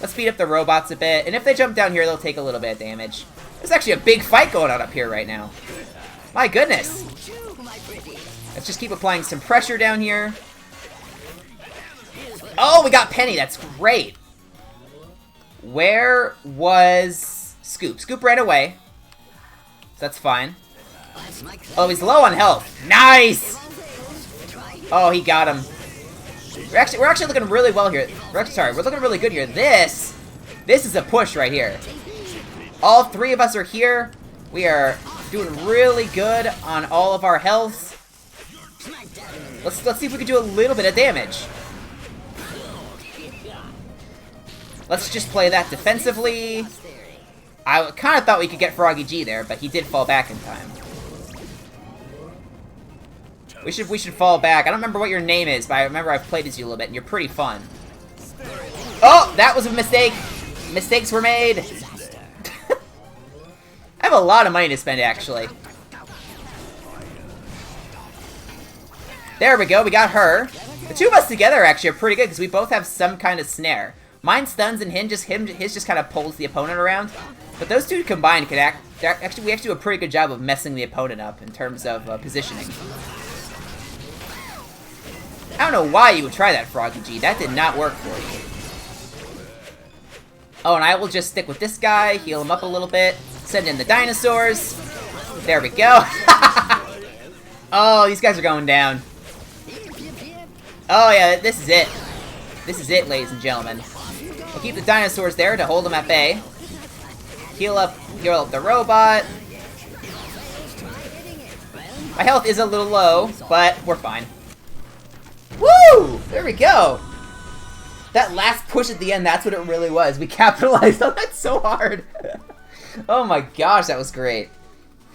Let's speed up the robots a bit. And if they jump down here, they'll take a little bit of damage. There's actually a big fight going on up here right now. My goodness. Let's just keep applying some pressure down here. Oh, we got Penny. That's great. Where was Scoop? Scoop ran away. So that's fine. Oh, he's low on health. Nice! Oh, he got him. We're actually looking really well here. We're looking really good here. This is a push right here. All three of us are here. We are doing really good on all of our healths. Let's see if we can do a little bit of damage. Let's just play that defensively. I kind of thought we could get Froggy G there, but he did fall back in time. We should fall back. I don't remember what your name is, but I remember I've played as you a little bit, and you're pretty fun. Oh, that was a mistake. Mistakes were made. I have a lot of money to spend, actually. There we go, we got her. The two of us together actually are pretty good, because we both have some kind of snare. Mine stuns, and his just kind of pulls the opponent around. But those two combined can actually, we actually do a pretty good job of messing the opponent up in terms of positioning. I don't know why you would try that, Froggy G. That did not work for you. Oh, and I will just stick with this guy, heal him up a little bit, send in the dinosaurs. There we go. Oh, these guys are going down. Oh yeah, this is it. This is it, ladies and gentlemen. We'll keep the dinosaurs there to hold them at bay. Heal up the robot. My health is a little low, but we're fine. Woo! There we go! That last push at the end, that's what it really was. We capitalized on that so hard. Oh my gosh, that was great.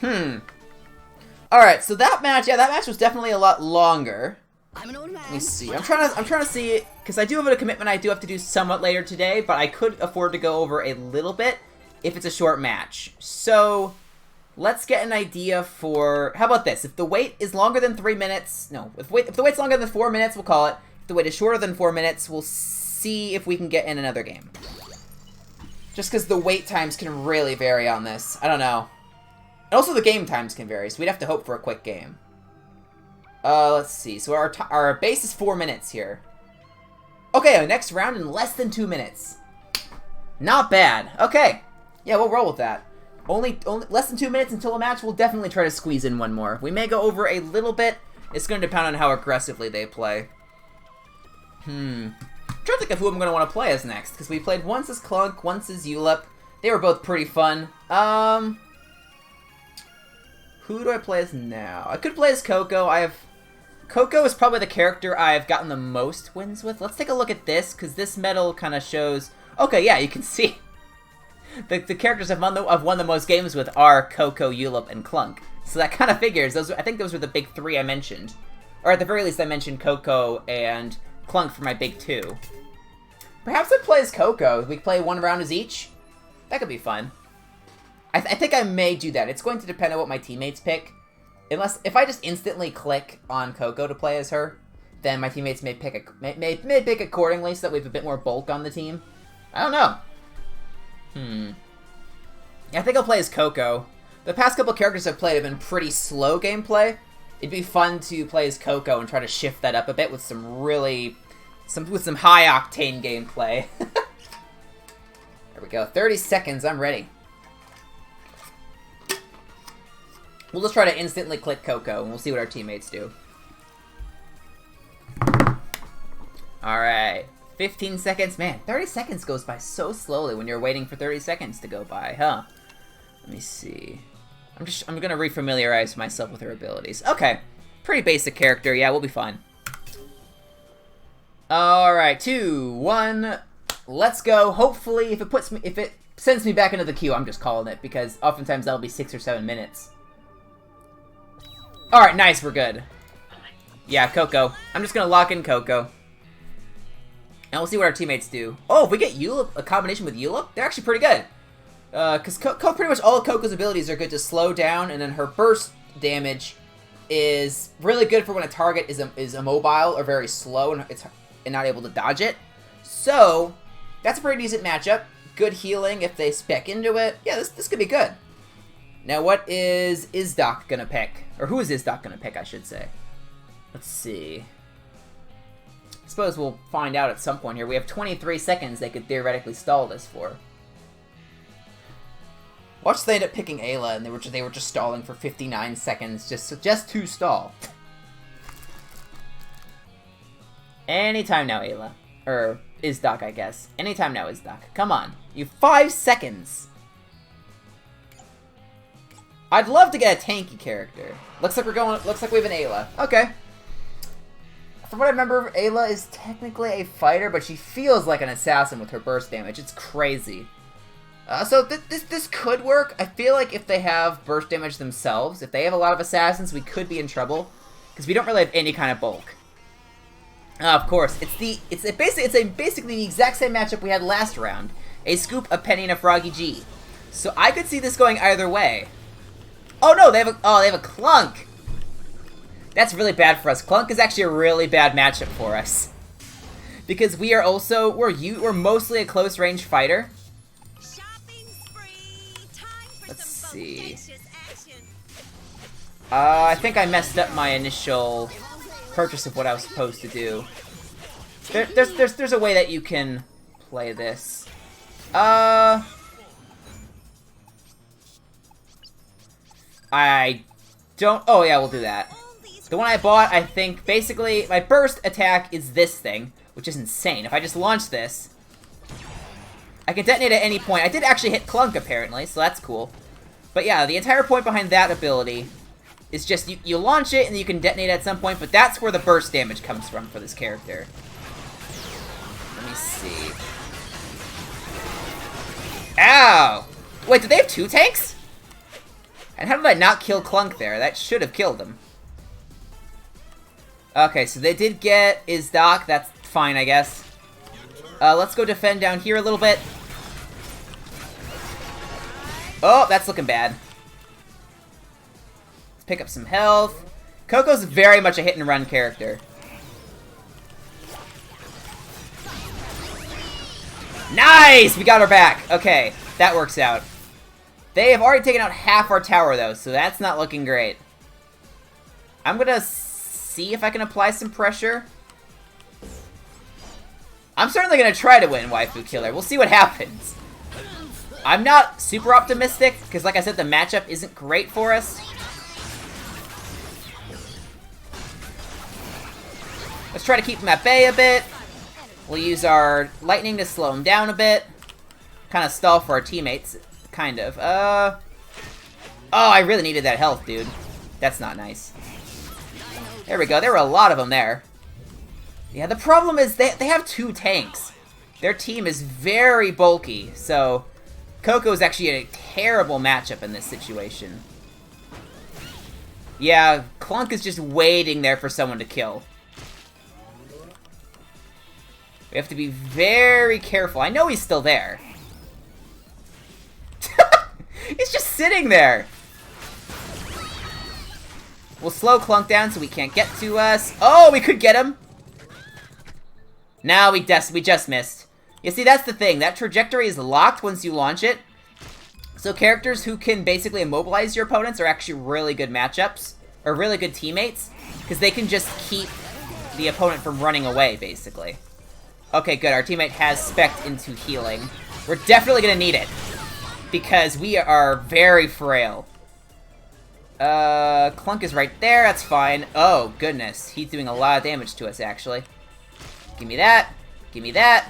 Alright, so that match was definitely a lot longer. Let me see. I'm trying to see, because I do have a commitment I do have to do somewhat later today, but I could afford to go over a little bit if it's a short match. So, let's get an idea for... How about this? If the wait is longer than 3 minutes... No, if the wait's longer than 4 minutes, we'll call it. If the wait is shorter than 4 minutes, we'll see if we can get in another game. Just because the wait times can really vary on this. I don't know. And also the game times can vary, so we'd have to hope for a quick game. Let's see. So our base is 4 minutes here. Okay, our next round in less than 2 minutes. Not bad. Okay. Yeah, we'll roll with that. Only less than 2 minutes until a match. We'll definitely try to squeeze in one more. We may go over a little bit. It's going to depend on how aggressively they play. I'm trying to think of who I'm going to want to play as next, because we played once as Clunk, once as Ulep. They were both pretty fun. Who do I play as now? I could play as Coco. Coco is probably the character I've gotten the most wins with. Let's take a look at this, because this medal kind of shows... Okay, yeah, you can see. The characters I've won the most games with are Coco, Ulep, and Clunk. So that kind of figures. I think those were the big 3 I mentioned. Or at the very least, I mentioned Coco and Clunk for my big 2. Perhaps I'd play as Coco. We play 1 round as each. That could be fun. I think I may do that. It's going to depend on what my teammates pick. If I just instantly click on Coco to play as her, then my teammates may pick accordingly so that we have a bit more bulk on the team. I don't know. Yeah, I think I'll play as Coco. The past couple characters I've played have been pretty slow gameplay. It'd be fun to play as Coco and try to shift that up a bit with some high octane gameplay. There we go. 30 seconds. I'm ready. We'll just try to instantly click Coco and we'll see what our teammates do. Alright. 15 seconds. Man, 30 seconds goes by so slowly when you're waiting for 30 seconds to go by, huh? Let me see. I'm gonna refamiliarize myself with her abilities. Okay. Pretty basic character. Yeah, we'll be fine. Alright, 2, 1. Let's go. Hopefully, if it sends me back into the queue, I'm just calling it, because oftentimes that'll be 6 or 7 minutes. Alright, nice, we're good. Yeah, Coco. I'm just gonna lock in Coco. And we'll see what our teammates do. Oh, if we get Ulep, a combination with Ulep, they're actually pretty good. Because pretty much all of Coco's abilities are good to slow down, and then her burst damage is really good for when a target is immobile or very slow and not able to dodge it. So, that's a pretty decent matchup. Good healing if they spec into it. Yeah, this could be good. Now, what is Izdoc gonna pick? Or who is Izdoc gonna pick, I should say. Let's see. I suppose we'll find out at some point here. We have 23 seconds they could theoretically stall this for. Watch they end up picking Ayla, and they were just stalling for 59 seconds just to stall. Anytime now, Ayla. Or Izdoc, I guess. Anytime now, Izdoc. Come on. You have 5 seconds. I'd love to get a tanky character. Looks like we have an Ayla. Okay. From what I remember, Ayla is technically a fighter, but she feels like an assassin with her burst damage. It's crazy. So this could work. I feel like if they have burst damage themselves, if they have a lot of assassins, we could be in trouble, because we don't really have any kind of bulk. Of course, it's basically the exact same matchup we had last round. A Scoop, a Penny, and a Froggy G. So I could see this going either way. Oh no, they have a Clunk. That's really bad for us. Clunk is actually a really bad matchup for us, because we're mostly a close range fighter. Let's see. I think I messed up my initial purchase of what I was supposed to do. There's a way that you can play this. I don't... Oh yeah, we'll do that. The one I bought, I think, basically, my burst attack is this thing, which is insane. If I just launch this, I can detonate at any point. I did actually hit Clunk, apparently, so that's cool. But yeah, the entire point behind that ability is just you launch it and you can detonate at some point, but that's where the burst damage comes from for this character. Let me see. Ow! Wait, did they have 2 tanks? And how did I not kill Clunk there? That should have killed him. Okay, so they did get Izdoc. That's fine, I guess. Let's go defend down here a little bit. Oh, that's looking bad. Let's pick up some health. Coco's very much a hit-and-run character. Nice! We got her back. Okay, that works out. They have already taken out half our tower, though, so that's not looking great. I'm gonna see if I can apply some pressure. I'm certainly gonna try to win Waifu Killer. We'll see what happens. I'm not super optimistic, because like I said, the matchup isn't great for us. Let's try to keep him at bay a bit. We'll use our lightning to slow him down a bit. Kind of stall for our teammates. Kind of. Oh, I really needed that health, dude. That's not nice. There we go. There were a lot of them there. Yeah, the problem is they have 2 tanks. Their team is very bulky, so Coco is actually a terrible matchup in this situation. Yeah, Clunk is just waiting there for someone to kill. We have to be very careful. I know he's still there. He's just sitting there. We'll slow Clunk down so he can't get to us. Oh, we could get him. No, we just missed. You see, that's the thing. That trajectory is locked once you launch it. So characters who can basically immobilize your opponents are actually really good matchups. Or really good teammates. Because they can just keep the opponent from running away, basically. Okay, good. Our teammate has spec'd into healing. We're definitely going to need it. Because we are very frail. Clunk is right there. That's fine. Oh, goodness. He's doing a lot of damage to us, actually. Give me that. Give me that.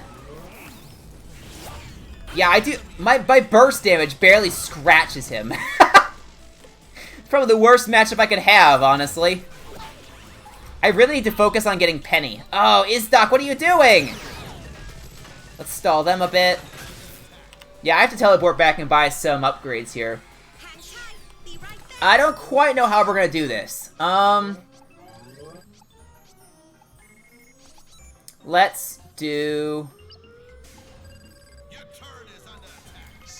Yeah, I do. My burst damage barely scratches him. It's probably the worst matchup I could have, honestly. I really need to focus on getting Penny. Oh, Izdoc, what are you doing? Let's stall them a bit. Yeah, I have to teleport back and buy some upgrades here. I don't quite know how we're gonna do this. Let's do...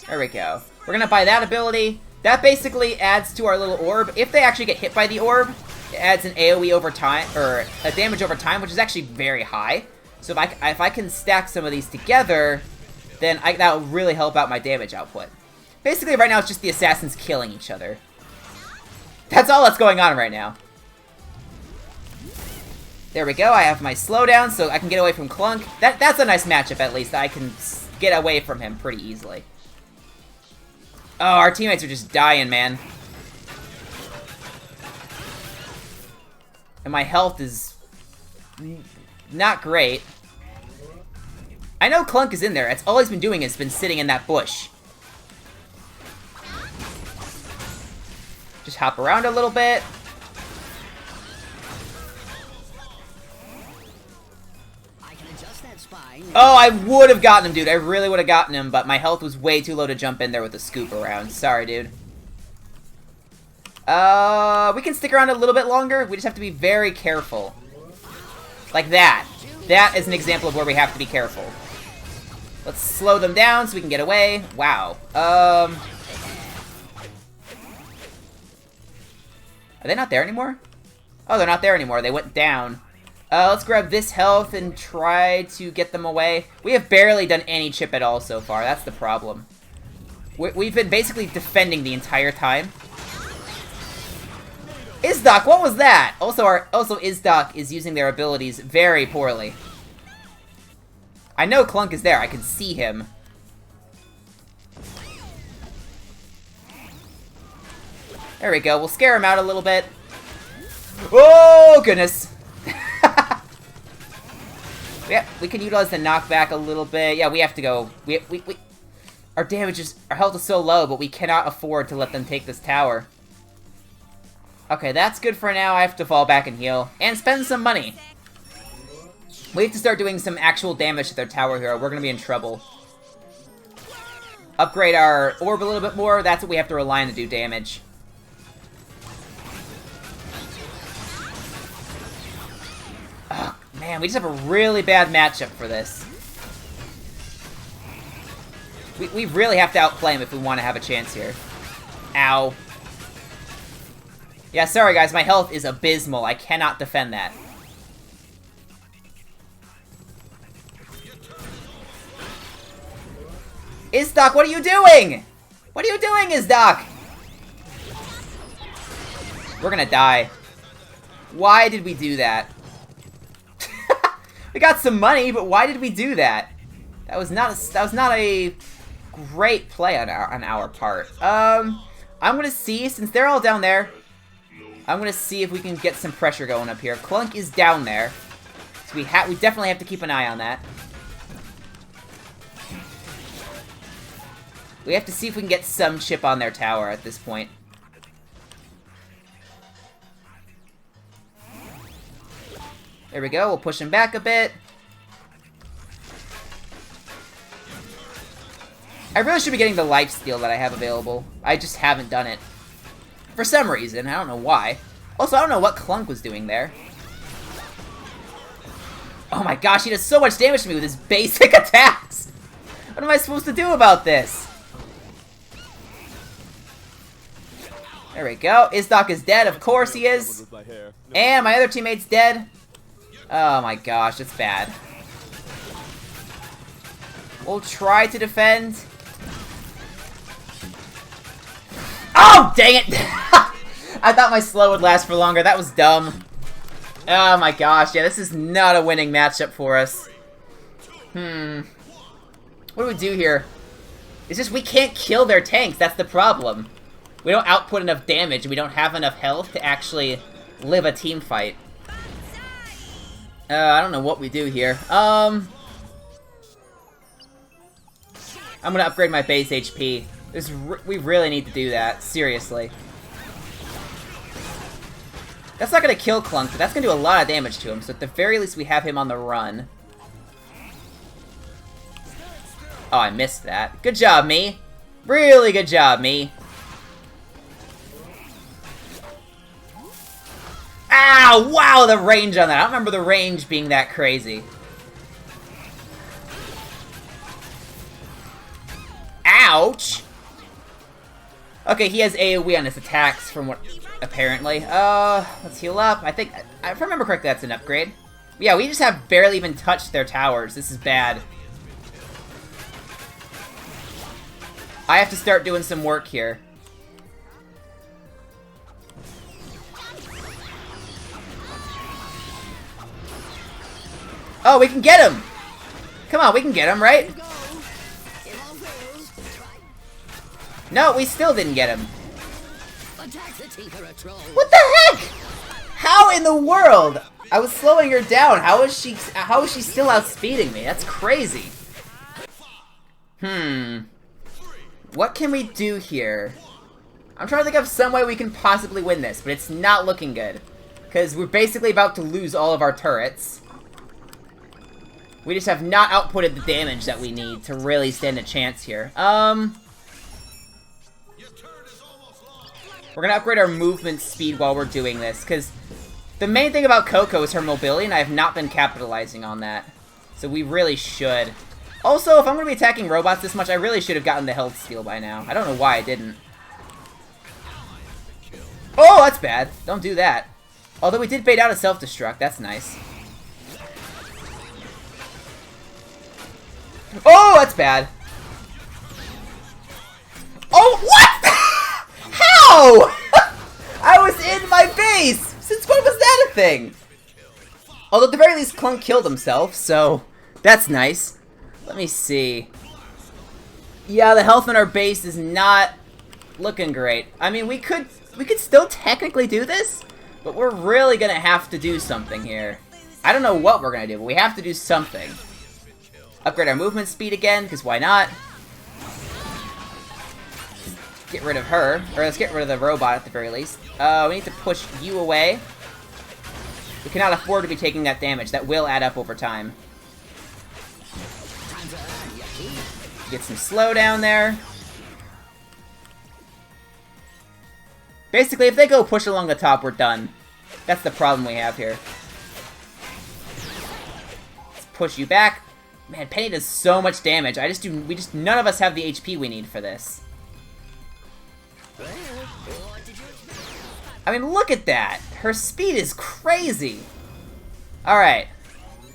There we go. We're gonna buy that ability. That basically adds to our little orb. If they actually get hit by the orb, it adds an AoE over time, or a damage over time, which is actually very high. So if I can stack some of these together, then that will really help out my damage output. Basically, right now, it's just the assassins killing each other. That's all that's going on right now. There we go. I have my slowdown, so I can get away from Clunk. That's a nice matchup, at least. I can get away from him pretty easily. Oh, our teammates are just dying, man. And my health is not great. I know Clunk is in there. That's all he's been doing is been sitting in that bush. Just hop around a little bit. Oh, I would have gotten him, dude. I really would have gotten him, but my health was way too low to jump in there with the scoop around. Sorry, dude. We can stick around a little bit longer. We just have to be very careful. Like that. That is an example of where we have to be careful. Let's slow them down so we can get away. Wow. Are they not there anymore? Oh, they're not there anymore. They went down. Let's grab this health and try to get them away. We have barely done any chip at all so far. That's the problem. We've been basically defending the entire time. Izdoc, what was that? Also Izdoc is using their abilities very poorly. I know Clunk is there. I can see him. There we go. We'll scare him out a little bit. Oh, goodness. Yeah, we can utilize the knockback a little bit. Yeah, we have to go. Our damage is... Our health is so low, but we cannot afford to let them take this tower. Okay, that's good for now. I have to fall back and heal. And spend some money. We have to start doing some actual damage to their tower here. We're going to be in trouble. Upgrade our orb a little bit more. That's what we have to rely on to do damage. Oh, man, we just have a really bad matchup for this. We really have to outplay him if we want to have a chance here. Ow. Yeah, sorry guys, my health is abysmal. I cannot defend that. Izdoc, what are you doing? What are you doing, Izdoc? We're gonna die. Why did we do that? We got some money, but why did we do that? That was not a great play on our part. I'm gonna see, since they're all down there, I'm gonna see if we can get some pressure going up here. Clunk is down there, so we definitely have to keep an eye on that. We have to see if we can get some chip on their tower at this point. There we go, we'll push him back a bit. I really should be getting the lifesteal that I have available. I just haven't done it. For some reason, I don't know why. Also, I don't know what Clunk was doing there. Oh my gosh, he does so much damage to me with his basic attacks! What am I supposed to do about this? There we go. Izdoc is dead, of course he is. And my other teammate's dead. Oh my gosh, it's bad. We'll try to defend. Oh, dang it! I thought my slow would last for longer. That was dumb. Oh my gosh, yeah, this is not a winning matchup for us. What do we do here? It's just we can't kill their tanks, that's the problem. We don't output enough damage, and we don't have enough health to actually live a team fight. I don't know what we do here. I'm gonna upgrade my base HP. We really need to do that, seriously. That's not gonna kill Clunk, but that's gonna do a lot of damage to him, so at the very least we have him on the run. Oh, I missed that. Good job, me. Really good job, me. Ow! Wow, the range on that. I don't remember the range being that crazy. Ouch! Okay, he has AoE on his attacks from what... apparently. Let's heal up. I think... if I remember correctly, that's an upgrade. Yeah, we just have barely even touched their towers. This is bad. I have to start doing some work here. Oh, we can get him! Come on, we can get him, right? No, we still didn't get him. What the heck? How in the world? I was slowing her down. How is she still outspeeding me? That's crazy. What can we do here? I'm trying to think of some way we can possibly win this, but it's not looking good. Because we're basically about to lose all of our turrets. We just have not outputted the damage that we need to really stand a chance here. We're gonna upgrade our movement speed while we're doing this, because the main thing about Coco is her mobility, and I have not been capitalizing on that. So we really should. Also, if I'm gonna be attacking robots this much, I really should have gotten the health steal by now. I don't know why I didn't. Oh, that's bad. Don't do that. Although we did bait out a self-destruct. That's nice. Oh, that's bad. Oh, what? How? I was in my base! Since when was that a thing? Although at the very least, Clunk killed himself, so that's nice. Let me see. Yeah, the health in our base is not looking great. I mean, we could still technically do this, but we're really gonna have to do something here. I don't know what we're gonna do, but we have to do something. Upgrade our movement speed again, because why not? Get rid of her. Or let's get rid of the robot at the very least. We need to push you away. We cannot afford to be taking that damage. That will add up over time. Get some slowdown there. Basically, if they go push along the top, we're done. That's the problem we have here. Let's push you back. Man, Penny does so much damage. None of us have the HP we need for this. I mean, look at that. Her speed is crazy. Alright.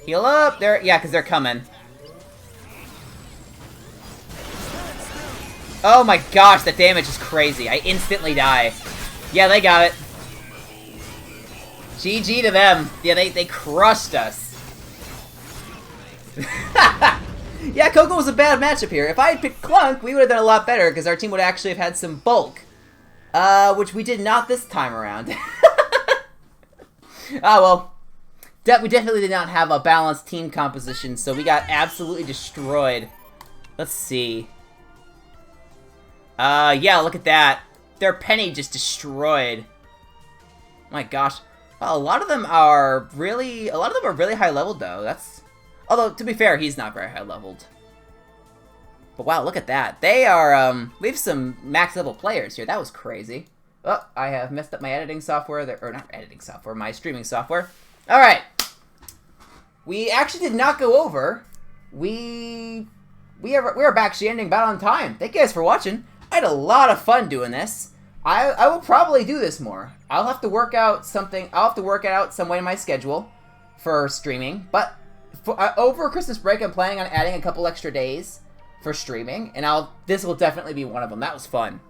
Heal up. There. Yeah, because they're coming. Oh my gosh, the damage is crazy. I instantly die. Yeah, they got it. GG to them. Yeah, they crushed us. Yeah, Coco was a bad matchup here. If I had picked Clunk, we would have done a lot better, because our team would actually have had some bulk. Which we did not this time around. Oh, well. We definitely did not have a balanced team composition, so we got absolutely destroyed. Let's see. Yeah, look at that. Their Penny just destroyed. My gosh. Well, a lot of them are really high leveled, though. That's... Although, to be fair, he's not very high leveled. But wow, look at that. They are, we have some max level players here. That was crazy. Oh, I have messed up my editing software there, or not editing software, my streaming software. Alright. We actually did not go over. We are actually ending about on time. Thank you guys for watching. I had a lot of fun doing this. I will probably do this more. I'll have to work out something. I'll have to work it out some way in my schedule for streaming. But over Christmas break, I'm planning on adding a couple extra days for streaming, and this will definitely be one of them. That was fun.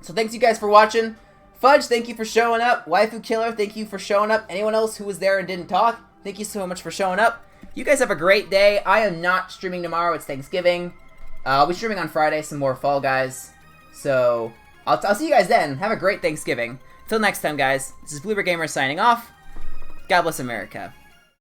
So thanks you guys for watching. Fudge, thank you for showing up. Waifu Killer, thank you for showing up. Anyone else who was there and didn't talk, thank you so much for showing up. You guys have a great day. I am not streaming tomorrow. It's Thanksgiving. I'll be streaming on Friday some more Fall Guys. So I'll see you guys then. Have a great Thanksgiving. Until next time, guys. This is Bloober Gamer signing off. God bless America.